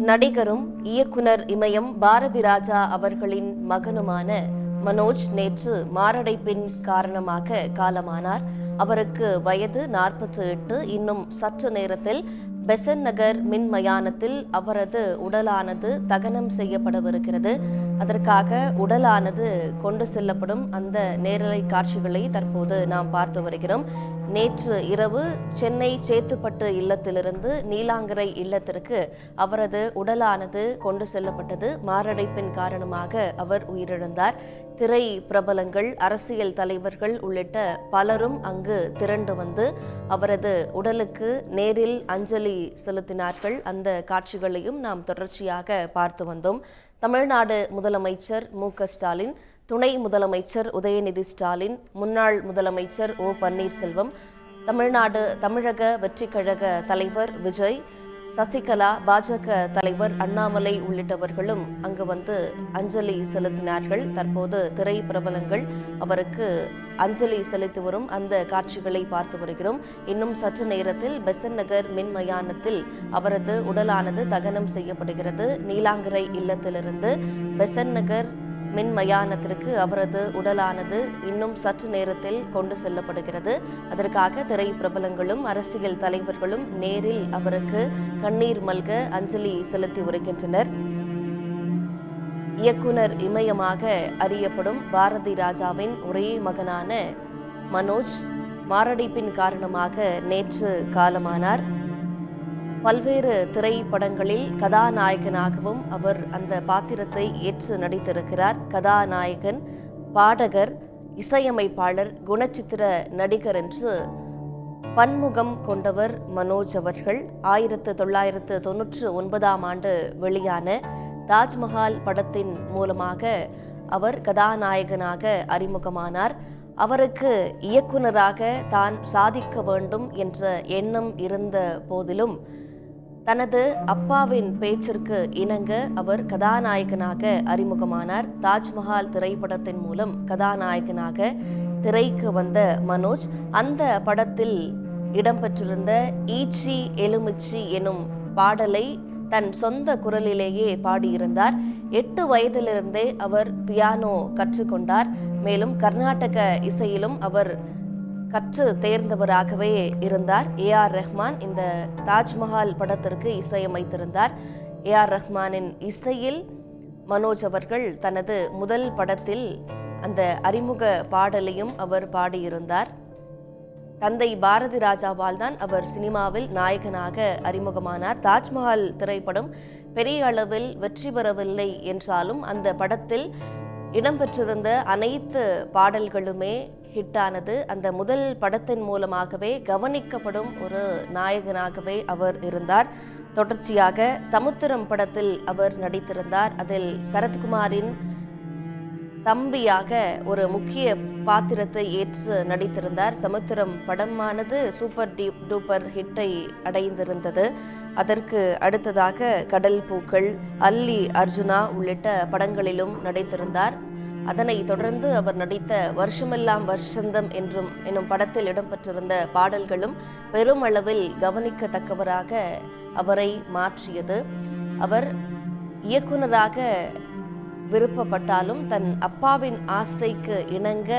நடிகரும் இயக்குனர் இமயம் பாரதி ராஜா அவர்களின் மகனுமான மனோஜ் நேற்று மாரடைப்பின் காரணமாக காலமானார். அவருக்கு வயது 48. இன்னும் சற்று நேரத்தில் பெசன்ட் நகர் மின் மயானத்தில் அவரது உடலானது தகனம் செய்யப்படவிருக்கிறது. அதற்காக உடலானது கொண்டு செல்லப்படும் அந்த நேரலை காட்சிகளை தற்போது நாம் பார்த்து வருகிறோம். நேற்று இரவு சென்னை சேத்துப்பட்டு இல்லத்திலிருந்து நீலாங்கரை இல்லத்திற்கு அவரது உடலானது கொண்டு செல்லப்பட்டது. மாரடைப்பின் காரணமாக அவர் உயிரிழந்தார். திரை பிரபலங்கள், அரசியல் தலைவர்கள் உள்ளிட்ட பலரும் அங்கு திரண்டு வந்து அவரது உடலுக்கு நேரில் அஞ்சலி செலுத்தினார்கள். அந்த காட்சிகளையும் நாம் தொடர்ச்சியாக பார்த்து வந்தோம். தமிழ்நாடு முதலமைச்சர் மு.க. ஸ்டாலின், துணை முதலமைச்சர் உதயநிதி ஸ்டாலின், முன்னாள் முதலமைச்சர் ஓ. பன்னீர்செல்வம், தமிழக வெற்றிக் கழக தலைவர் விஜய், சசிகலா, பாஜக தலைவர் அண்ணாமலை உள்ளிட்டவர்களும் அங்கு வந்து அஞ்சலி செலுத்தினார்கள். தற்போது திரை பிரபலங்கள் அவருக்கு அஞ்சலி செலுத்தி வரும் அந்த காட்சிகளை பார்த்து வருகிறோம். இன்னும் சற்று நேரத்தில் பெசன்ட் நகர் மின் மயானத்தில் அவரது உடலானது தகனம் செய்யப்படுகிறது. நீலாங்கரை இல்லத்திலிருந்து பெசன்ட் நகர் மின் மயானத்திற்கு அவரது உடலானது இன்னும் சற்று நேரத்தில் கொண்டு செல்லப்படுகிறது. அதற்காக திரை பிரபலங்களும் அரசியல் தலைவர்களும் நேரில் அவருக்கு கண்ணீர் மல்க அஞ்சலி செலுத்தி வருகின்றனர். இயக்குனர் இமயமாக அறியப்படும் பாரதி ராஜாவின் ஒரே மகனான மனோஜ் மாரடைப்பின் காரணமாக நேற்று காலமானார். பல்வேறு திரைப்படங்களில் கதாநாயகனாகவும் அவர் அந்த பாத்திரத்தை ஏற்று நடித்திருக்கிறார். கதாநாயகன், பாடகர், இசையமைப்பாளர், குணச்சித்திர நடிகர் என்று பன்முகம் கொண்டவர் மனோஜ் அவர்கள். 1999ஆம் ஆண்டு வெளியான தாஜ்மஹால் படத்தின் மூலமாக அவர் கதாநாயகனாக அறிமுகமானார். அவருக்கு இயக்குனராக தான் சாதிக்க வேண்டும் என்ற எண்ணம் இருந்த போதிலும் தனது அப்பாவின் பேச்சிற்கு இணங்க அவர் கதாநாயகனாக அறிமுகமானார். தாஜ்மஹால் திரைப்படத்தின் மூலம் கதாநாயகனாக திரைக்கு வந்த மனோஜ் அந்த படத்தில் இடம்பெற்றிருந்த ஈச்சி எலுமிச்சி எனும் பாடலை தன் சொந்த குரலிலேயே பாடியிருந்தார். 8 வயதிலிருந்தே அவர் பியானோ கற்றுக்கொண்டார். மேலும் கர்நாடக இசையிலும் அவர் கற்று தேர்ந்தவராகவே இருந்தார். ஏ.ஆர். ரஹ்மான் இந்த தாஜ்மஹால் படத்திற்கு இசையமைத்திருந்தார். ஏ.ஆர். ரஹ்மானின் இசையில் மனோஜ் அவர்கள் தனது முதல் படத்தில் அந்த அறிமுக பாடலையும் அவர் பாடியிருந்தார். தந்தை பாரதி ராஜாவால் தான் அவர் சினிமாவில் நாயகனாக அறிமுகமானார். தாஜ்மஹால் திரைப்படம் பெரிய அளவில் வெற்றி பெறவில்லை என்றாலும் அந்த படத்தில் இடம்பெற்றிருந்த அனைத்து பாடல்களுமே ஹிட்டானது. அந்த முதல் படத்தின் மூலமாகவே கவனிக்கப்படும் ஒரு நாயகனாகவே அவர் இருந்தார். தொடர்ச்சியாக சமுத்திரம் படத்தில் அவர் நடித்திருந்தார். அதில் சரத்குமாரின் தம்பியாக ஒரு முக்கிய பாத்திரத்தை ஏற்று நடித்திருந்தார். சமுத்திரம் படமானது சூப்பர் டூப்பர் ஹிட்டை அடைந்திருந்தது. அதற்கு அடுத்ததாக கடல் பூக்கள், அல்லி அர்ஜுனா உள்ளிட்ட படங்களிலும் நடித்திருந்தார். அதனை தொடர்ந்து அவர் நடித்த வருஷமெல்லாம் வருஷந்தம் என்னும் படத்தில் இடம்பெற்றிருந்த பாடல்களும் பெருமளவில் கவனிக்கத்தக்கவராக அவரை மாற்றியது. அவர் இயக்குனராக விருப்பப்பட்டாலும் தன் அப்பாவின் ஆசைக்கு இணங்க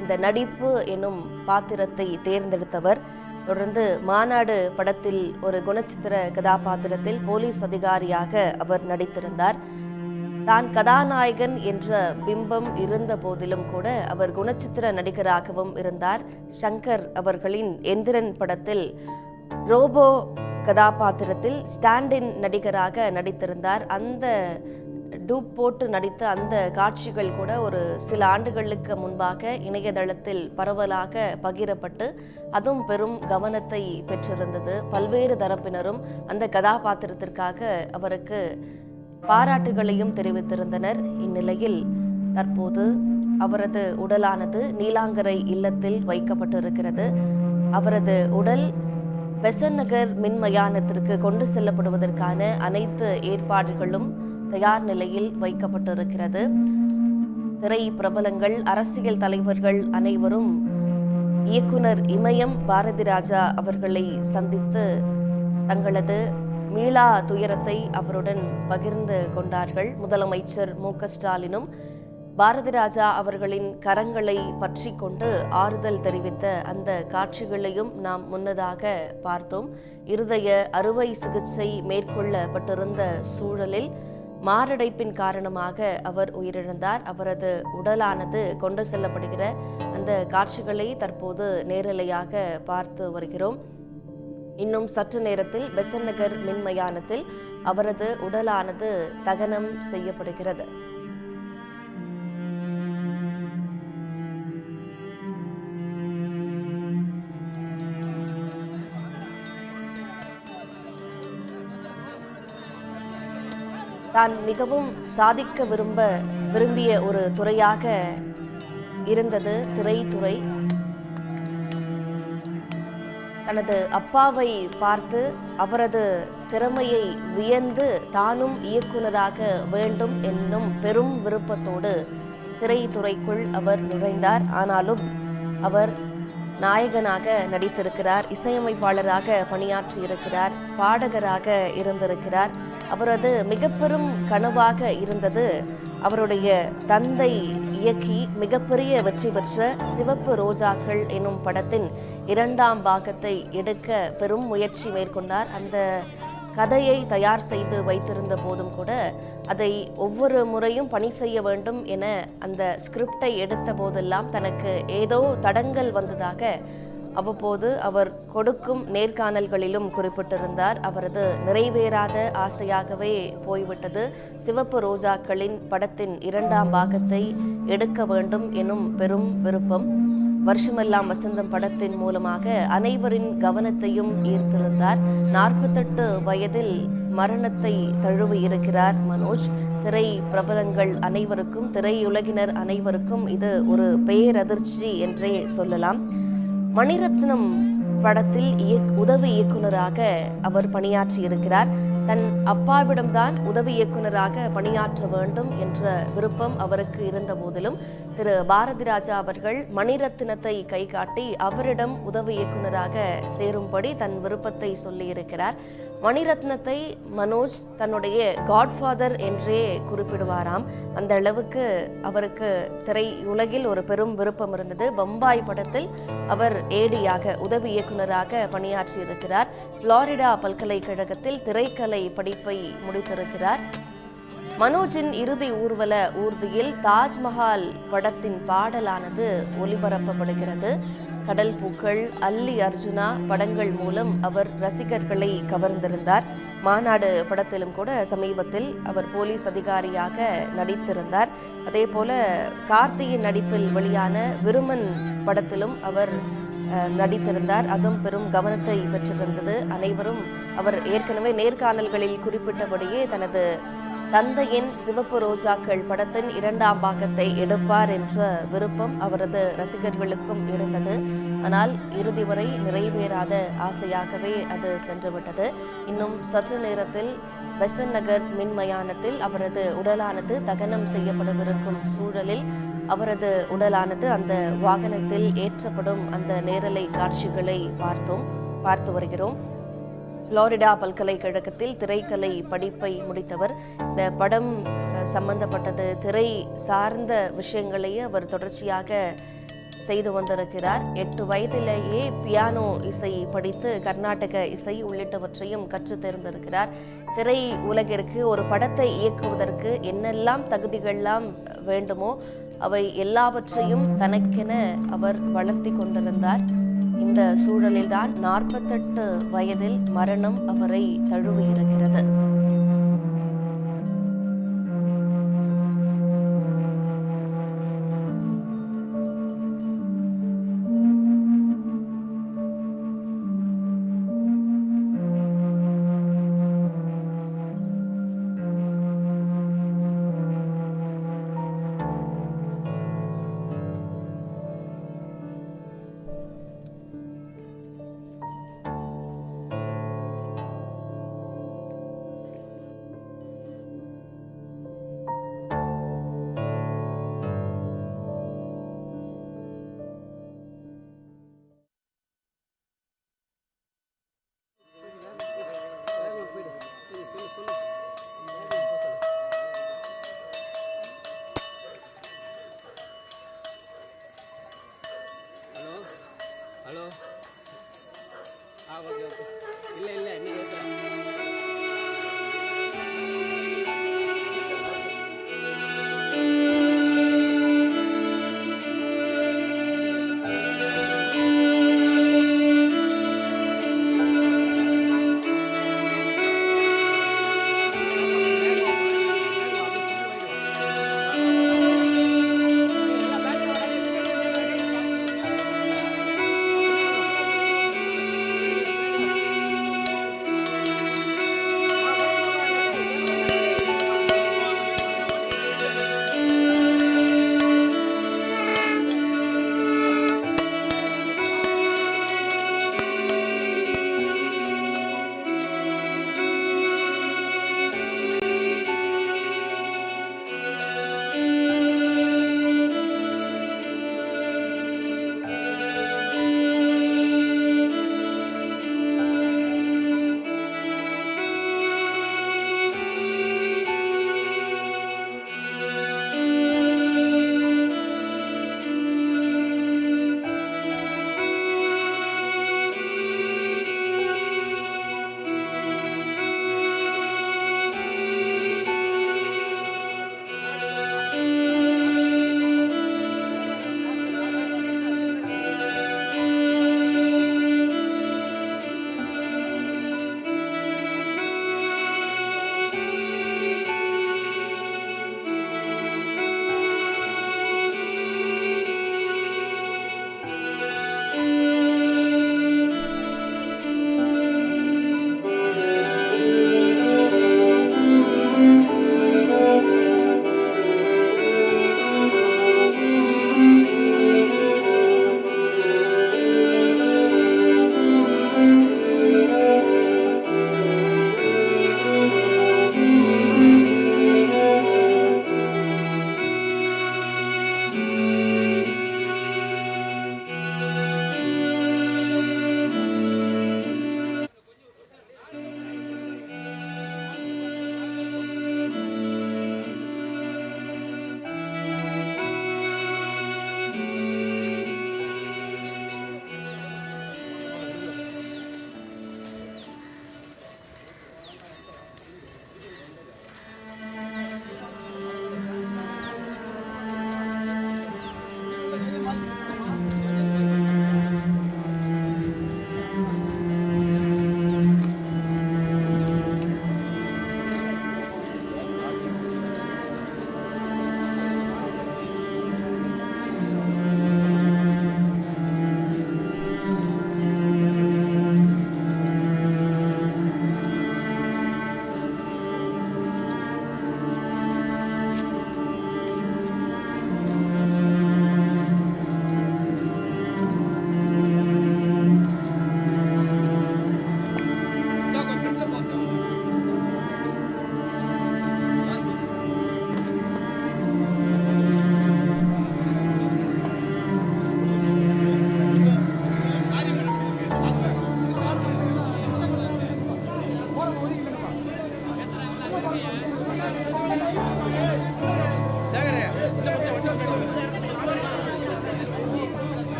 இந்த நடிப்பு எனும் பாத்திரத்தை தேர்ந்தெடுத்தவர். தொடர்ந்து மாநாடு படத்தில் ஒரு குணச்சித்திர கதாபாத்திரத்தில் போலீஸ் அதிகாரியாக அவர் நடித்திருந்தார். தான் கதாநாயகன் என்ற பிம்பம் இருந்த போதிலும் கூட அவர் குணச்சித்திர நடிகராகவும் இருந்தார். சங்கர் அவர்களின் எந்திரன் படத்தில் ரோபோ கதாபாத்திரத்தில் ஸ்டாண்டின் நடிகராக நடித்திருந்தார். அந்த டூப் போட்டு நடித்த அந்த காட்சிகள் கூட ஒரு சில ஆண்டுகளுக்கு முன்பாக இணையதளத்தில் பரவலாக பகிரப்பட்டு அதுவும் பெரும் கவனத்தை பெற்றிருந்தது. பல்வேறு தரப்பினரும் அந்த கதாபாத்திரத்திற்காக அவருக்கு பாராட்டுகளையும் தெரிவித்திருந்தனர். இந்நிலையில் தற்போது அவரது உடலானது நீலாங்கரை இல்லத்தில் வைக்கப்பட்டிருக்கிறது. அவரது உடல் பெசன்ட் நகர் மின் மயானத்திற்கு கொண்டு செல்லப்படுவதற்கான அனைத்து ஏற்பாடுகளும் தயார் நிலையில் வைக்கப்பட்டிருக்கிறது. திரை பிரபலங்கள், அரசியல் தலைவர்கள் அனைவரும் இயக்குனர் இமயம் பாரதி ராஜா அவர்களை சந்தித்து தங்களது மீளா துயரத்தை அவருடன் பகிர்ந்து கொண்டார்கள். முதலமைச்சர் மு.க.ஸ்டாலினும் பாரதி ராஜா அவர்களின் கரங்களை பற்றி கொண்டு ஆறுதல் தெரிவித்த அந்த காட்சிகளையும் நாம் முன்னதாக பார்த்தோம். இருதய அறுவை சிகிச்சை மேற்கொள்ளப்பட்டிருந்த சூழலில் மாரடைப்பின் காரணமாக அவர் உயிரிழந்தார். அவரது உடலானது கொண்டு செல்லப்படுகிற அந்த காட்சிகளை தற்போது நேரலையாக பார்த்து வருகிறோம். இன்னும் சற்று நேரத்தில் பெசன்ட் நகர் மின்மயானத்தில் அவரது உடலானது தகனம் செய்யப்படுகிறது. தான் மிகவும் சாதிக்க விரும்பிய ஒரு துறையாக இருந்தது திரைத்துறை. தனது அப்பாவை பார்த்து அவரது திறமையை வியந்து தானும் இயக்குனராக வேண்டும் என்னும் பெரும் விருப்பத்தோடு திரைத்துறைக்குள் அவர் நுழைந்தார். ஆனாலும் அவர் நாயகனாக நடித்திருக்கிறார், இசையமைப்பாளராக பணியாற்றியிருக்கிறார், பாடகராக இருந்திருக்கிறார். அவரது மிக பெரும் கனவாக இருந்தது அவருடைய தந்தை இயக்கி மிகப்பெரிய வெற்றி பெற்ற சிவப்பு ரோஜாக்கள் எனும் படத்தின் 2ஆம் பாகத்தை எடுக்க பெரும் முயற்சி மேற்கொண்டார். அந்த கதையை தயார் செய்து வைத்திருந்த போதும் கூட அதை ஒவ்வொரு முறையும் பணி செய்ய வேண்டும் என அந்த ஸ்கிரிப்டை எடுத்த போதெல்லாம் தனக்கு ஏதோ தடங்கல் வந்ததாக அவ்வப்போது அவர் கொடுக்கும் நேர்காணல்களிலும் குறிப்பிட்டிருந்தார். அவரது நிறைவேறாத ஆசையாகவே போய்விட்டது சிவப்பு ரோஜாக்களின் படத்தின் 2ஆம் பாகத்தை எடுக்க வேண்டும் எனும் பெரும் விருப்பம். வருஷமெல்லாம் வசந்தம் படத்தின் மூலமாக அனைவரின் கவனத்தையும் ஈர்த்திருந்தார். 48 வயதில் மரணத்தை தழுவி இருக்கிறார் மனோஜ். திரை பிரபலங்கள் அனைவருக்கும், திரையுலகினர் அனைவருக்கும் இது ஒரு பேரதிர்ச்சி என்றே சொல்லலாம். மணிரத்னம் படத்தில் உதவி இயக்குனராக அவர் பணியாற்றியிருக்கிறார். தன் அப்பாவிடம்தான் உதவி இயக்குனராக பணியாற்ற வேண்டும் என்ற விருப்பம் அவருக்கு இருந்த போதிலும் திரு பாரதி ராஜா அவர்கள் மணிரத்னத்தை கை காட்டி அவரிடம் உதவி இயக்குனராக சேரும்படி தன் விருப்பத்தை சொல்லியிருக்கிறார். மணிரத்னத்தை மனோஜ் தன்னுடைய காட்ஃபாதர் என்றே குறிப்பிடுவாராம். அந்த அளவுக்கு அவருக்கு திரை உலகில் ஒரு பெரும் விருப்பம் இருந்தது. பம்பாய் படத்தில் அவர் ஏடியாக உதவி இயக்குனராக பணியாற்றியிருக்கிறார். புளோரிடா பல்கலைக்கழகத்தில் திரைக்கலை படிப்பை முடித்திருக்கிறார். மனோஜின் இறுதி ஊர்வல ஊர்தியில் தாஜ்மஹால் படத்தின் பாடலானது ஒளிபரப்பப்படுகிறது. கடல் பூக்கள், அல்லி அர்ஜுனா படங்கள் மூலம் அவர் ரசிகர்களை கவர்ந்திருந்தார். மாநாடு படத்திலும் கூட சமீபத்தில் அவர் போலீஸ் அதிகாரியாக நடித்திருந்தார். அதே போல கார்த்தியின் நடிப்பில் வெளியான விருமன் படத்திலும் அவர் நடித்திருந்தார். அதுவும் பெரும் கவனத்தை பெற்றிருந்தது. அனைவரும் அவர் ஏற்கனவே நேர்காணல்களில் குறிப்பிட்டபடியே தனது தந்தையின் சிவப்பு ரோஜாக்கள் படத்தின் 2ஆம் பாகத்தை எடுப்பார் என்ற விருப்பம் அவரது ரசிகர்களுக்கும் இருந்தது. ஆனால் இறுதி வரை நிறைவேறாத ஆசையாகவே அது சென்றுவிட்டது. இன்னும் சற்று நேரத்தில் பெசன்ட் நகர் மின்மயானத்தில் அவரது உடலானது தகனம் செய்யப்படவிருக்கும் சூழலில் அவரது உடலானது அந்த வாகனத்தில் ஏற்றப்படும் அந்த நேரலை காட்சிகளை பார்த்து வருகிறோம். புளோரிடா பல்கலைக்கழகத்தில் திரைக்கலை படிப்பை முடித்தவர். இந்த படம் சம்பந்தப்பட்டது திரை சார்ந்த விஷயங்களையே அவர் தொடர்ச்சியாக செய்து வந்திருக்கிறார். 8 வயதிலேயே பியானோ இசை படித்து கர்நாடக இசை உள்ளிட்டவற்றையும் கற்று தேர்ந்திருக்கிறார். திரை உலகிற்கு ஒரு படத்தை இயக்குவதற்கு என்னெல்லாம் தகுதிகள்லாம் வேண்டுமோ அவை எல்லாவற்றையும் தனக்கென அவர் வளர்த்தி கொண்டிருந்தார். இந்த சூழலில்தான் 48 வயதில் மரணம் அவரை தழுவியிருக்கிறது.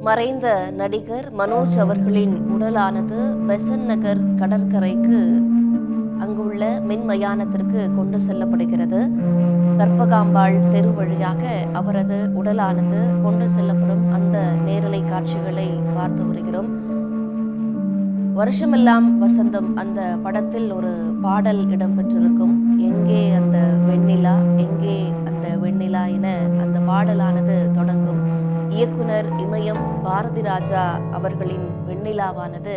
மறைந்த நடிகர் மனோஜ் அவர்களின் உடலானது பெசன்ட் நகர் கடற்கரைக்கு அங்குள்ள மின் மயானத்திற்கு கொண்டு செல்லப்படுகிறது. கற்பகாம்பாள் தெரு வழியாக அவரது உடலானது கொண்டு செல்லப்படும் அந்த நேரலை காட்சிகளை பார்த்து வருகிறோம். வருஷமெல்லாம் வசந்தம் அந்த படத்தில் ஒரு பாடல் இடம்பெற்றிருக்கும். எங்கே அந்த வெண்ணிலா, எங்கே அந்த வெண்ணிலா என அந்த பாடலானது தொடங்கும். இயக்குனர் இமயம் பாரதி ராஜா அவர்களின் வெண்ணிலாவானது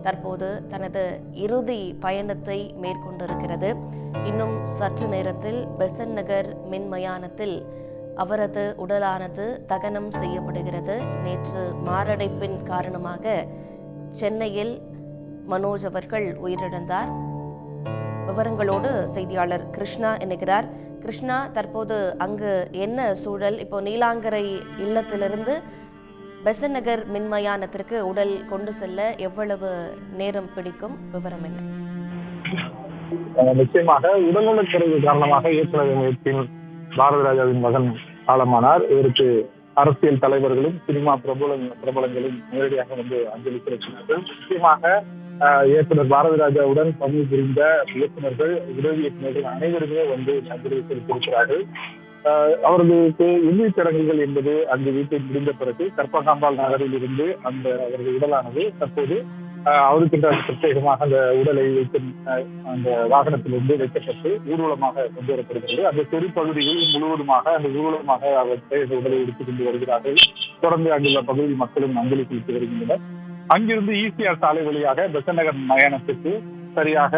தற்போது தனது இறுதி பயணத்தை மேற்கொண்டிருக்கிறது. இன்னும் சற்று நேரத்தில் பெசன்ட் நகர் மின் மயானத்தில் அவரது உடலானது தகனம் செய்யப்படுகிறது. நேற்று மாரடைப்பின் காரணமாக சென்னையில் மனோஜ் அவர்கள் உயிரிழந்தார். விவரங்களோடு செய்தியாளர் கிருஷ்ணா இணைகிறார். கிருஷ்ணா, தற்போது அங்கு என்ன சூழல்? இப்போ நீலாங்கரை இல்லத்திலிருந்து பெசன்ட் நகர் மின்மயானத்திற்கு உடல் கொண்டு செல்ல எவ்வளவு நேரம் பிடிக்கும்? விவரம் என்ன? நிச்சயமாக உடல்நலக்குறைவு காரணமாக இயக்குநர் பாரதி ராஜாவின் மகன் காலமானார். இவருக்கு அரசியல் தலைவர்களும் சினிமா பிரபலங்களும் நேரடியாக வந்து அஞ்சலி செலுத்தினார்கள். முக்கியமாக இயக்குனர் பாரதி ராஜாவுடன் பணிபுரிந்த இயக்குநர்கள், உதவி இயக்குநர்கள் அனைவருமே வந்து அஞ்சலி செலுத்தியிருக்கிறார்கள். அவர்களுக்கு இறுதி சடங்குகள் என்பது அங்கு வீட்டில் முடிந்த பிறகு கற்பகாம்பாள் நகரில் இருந்து அந்த அவரது உடலானது தற்போது அவருக்கு பிரத்யேகமாக அந்த உடலை வைக்கும் அந்த வாகனத்திலிருந்து வைக்கப்பட்டு ஊர்வலமாக கொண்டு வரப்படுகிறது. அந்த தெரு பகுதியில் முழுவதுமாக அந்த ஊர்வலமாக அவர் உடலை எடுத்துக் கொண்டு வருகிறார்கள். தொடர்ந்து அங்குள்ள பகுதி மக்களும் அஞ்சலி செலுத்தி வருகின்றனர். அங்கிருந்து ஈசிஆர் சாலை வழியாக பெசன்ட் நகர் மயானத்திற்கு சரியாக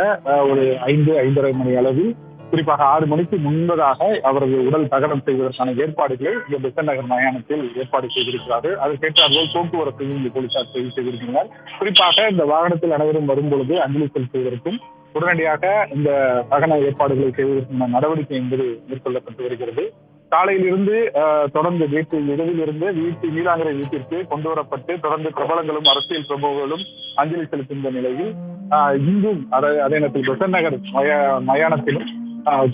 ஒரு 5:30 மணி அளவில், குறிப்பாக 6 மணிக்கு முன்பதாக அவரது உடல் தகனம் செய்வதற்கான ஏற்பாடுகளை இந்த பெசன்ட் நகர் மயானத்தில் ஏற்பாடு செய்திருக்கிறார்கள். அதற்கேற்றார்கள் போக்குவரத்தையும் இந்த போலீசார் செய்திருக்கின்றனர். குறிப்பாக இந்த வாகனத்தில் அனைவரும் வரும்பொழுது அஞ்சலி செலுத்துவதற்கும் உடனடியாக இந்த தகன ஏற்பாடுகளை செய்வதற்கான நடவடிக்கை என்பது மேற்கொள்ளப்பட்டு வருகிறது. காலையிலிருந்து தொடர்ந்து இடவிலிருந்து நீலாங்கரை வீட்டிற்கு கொண்டு வரப்பட்டு தொடர்ந்து பிரபலங்களும் அரசியல் பிரமுகர்களும் அஞ்சலி செலுத்துகின்ற நிலையில் இங்கும் அதே நேரத்தில் பெசன்ட் நகர் மயானத்திலும்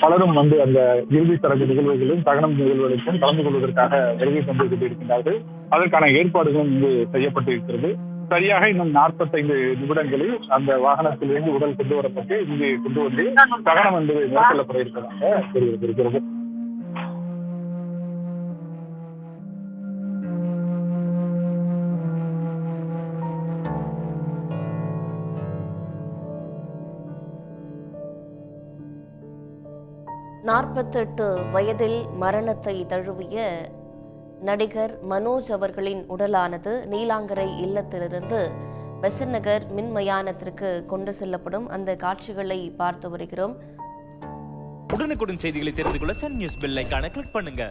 பலரும் வந்து அந்த இறுதி சடங்கு நிகழ்வுகளிலும் தகனம் நிகழ்வுகளுக்கும் கலந்து கொள்வதற்காக வருகை தந்து கொண்டிருக்கின்றார்கள். அதற்கான ஏற்பாடுகளும் இங்கு செய்யப்பட்டிருக்கிறது. சரியாக இன்னும் 45 நிமிடங்களில் அந்த வாகனத்திலிருந்து உடல் கொண்டு வரப்பட்டு இங்கே கொண்டு வந்து தகனம் என்பது மேற்கொள்ளப்பட இருப்பதாக தெரிவித்திருக்கிறது. நாற்பத்தெட்டு வயதில் மரணத்தை தழுவிய நடிகர் மனோஜ் அவர்களின் உடலானது நீலாங்கரை இல்லத்திலிருந்து பெசன்ட் நகர் மின் மயானத்திற்கு கொண்டு செல்லப்படும் அந்த காட்சிகளை பார்த்து வருகிறோம். உடனுக்குடன் செய்திகளை தெரிந்து கொள்ள சன் நியூஸ் பெல் ஐகானை கிளிக் பண்ணுங்க.